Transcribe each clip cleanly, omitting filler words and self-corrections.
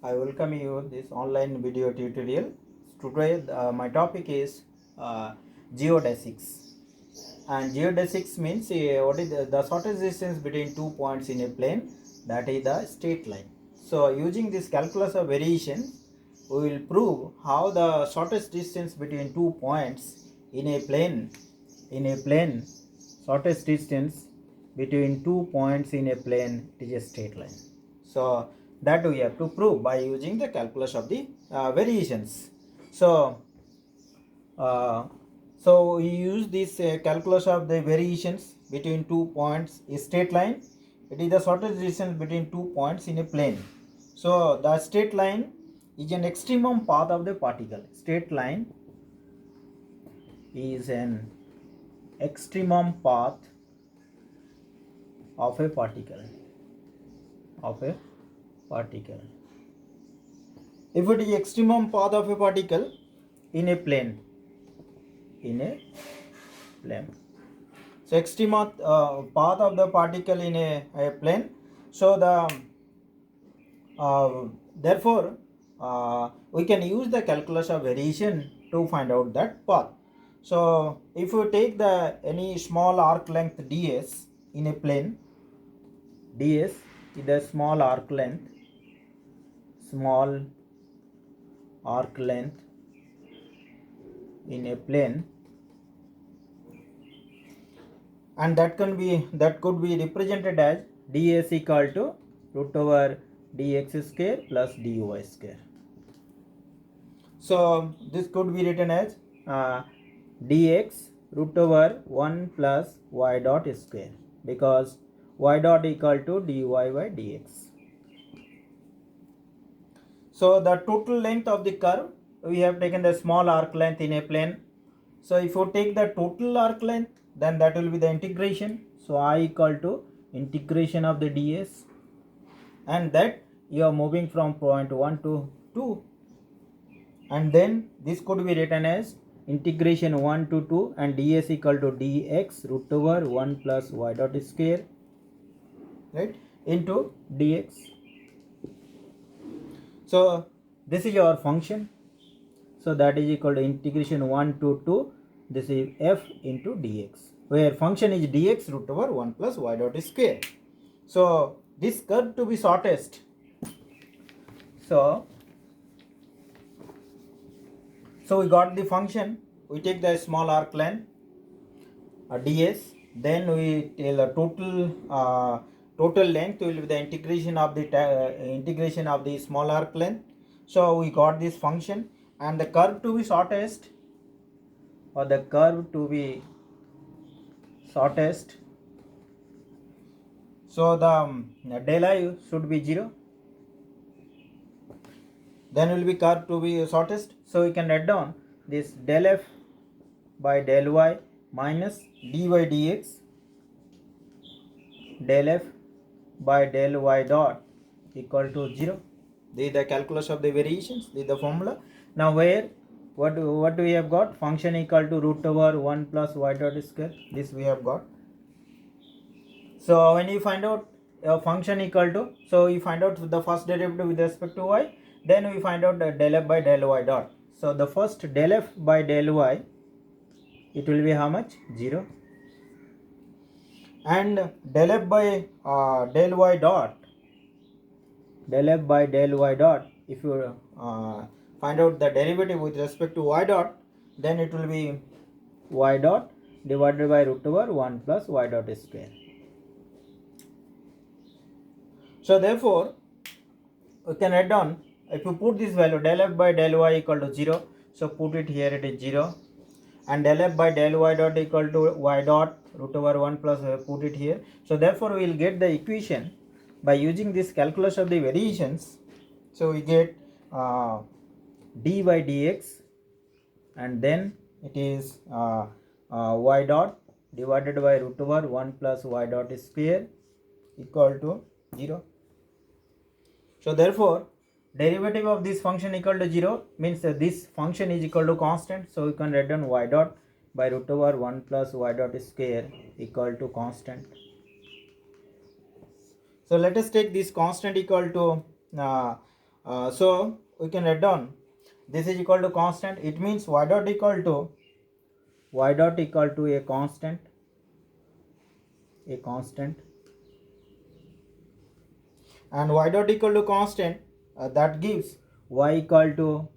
I welcome you this online video tutorial. Today my topic is geodesics. And geodesics means what is the shortest distance between 2 points in a plane, that is the straight line. So using this calculus of variation, we will prove how the shortest distance between 2 points in a plane shortest distance between 2 points in a plane is a straight line. So that we have to prove by using the calculus of the variations. So we use this calculus of the variations between 2 points is straight line. It is the shortest distance between 2 points in a plane. So the straight line is an extremum path of the particle. Straight line is an extremum path of a particle. If it is extremum path of a particle in a plane, so extremum path of the particle in a plane. So the therefore we can use the calculus of variation to find out that path. So if you take the any small arc length ds in a plane, ds is the small arc length in a plane, and that could be represented as ds equal to root over dx square plus dy square. So this could be written as dx root over 1 plus y dot square, because y dot equal to dy by dx. So the total length of the curve, we have taken the small arc length in a plane. So if you take the total arc length, then that will be the integration. So I equal to integration of the ds, and that you are moving from point 1 to 2, and then this could be written as integration 1 to 2 and ds equal to dx root over 1 plus y dot square, right, into dx. So this is your function. So that is equal to integration 1 to 2. This is f into dx, where function is dx root over 1 plus y dot square. So this curve to be shortest. So we got the function. We take the small arc length ds, then we tell the total length will be the integration of the small arc length. So we got this function, and the curve to be shortest, so the del I should be 0, then will be curve to be shortest. So we can write down this del f by del y minus dy dx, del f by del y dot equal to 0. This is the calculus of the variations. This is the formula. Now where what we have got? Function equal to root over 1 plus y dot square. This we have got. So when you find out a function equal to, so you find out the first derivative with respect to y, then we find out the del f by del y dot. So the first del f by del y, it will be how much? 0. And del f by del y dot, if you find out the derivative with respect to y dot, then it will be y dot divided by root over 1 plus y dot square. So therefore we can write down, if you put this value del f by del y equal to 0, so put it here, it is 0, and del f by del y dot equal to y dot root over 1 plus put it here. So therefore we will get the equation by using this calculus of the variations. So we get d by dx, and then it is y dot divided by root over 1 plus y dot square equal to 0. So therefore derivative of this function equal to 0 means that this function is equal to constant. So we can write down y dot by root over 1 plus y dot square equal to constant. So let us take this constant equal to So we can write down this is equal to constant. It means y dot equal to a constant, and y dot equal to constant, that gives y equal to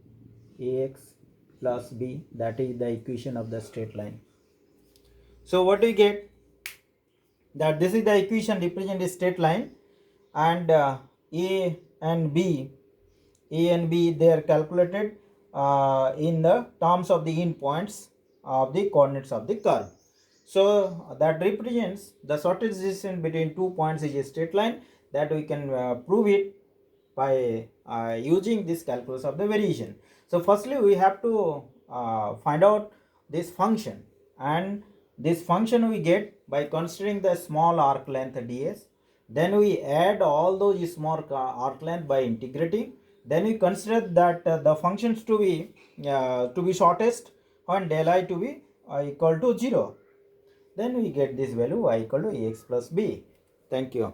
ax plus b. That is the equation of the straight line. So what do you get? That this is the equation represent a straight line, and a and b they are calculated in the terms of the endpoints of the coordinates of the curve. So that represents the shortest distance between 2 points is a straight line. That we can prove it by using this calculus of the variation. So firstly we have to find out this function, and this function we get by considering the small arc length ds. Then we add all those small arc length by integrating. Then we consider that the functions to be shortest and del I to be equal to 0. Then we get this value y equal to ax plus b. Thank you.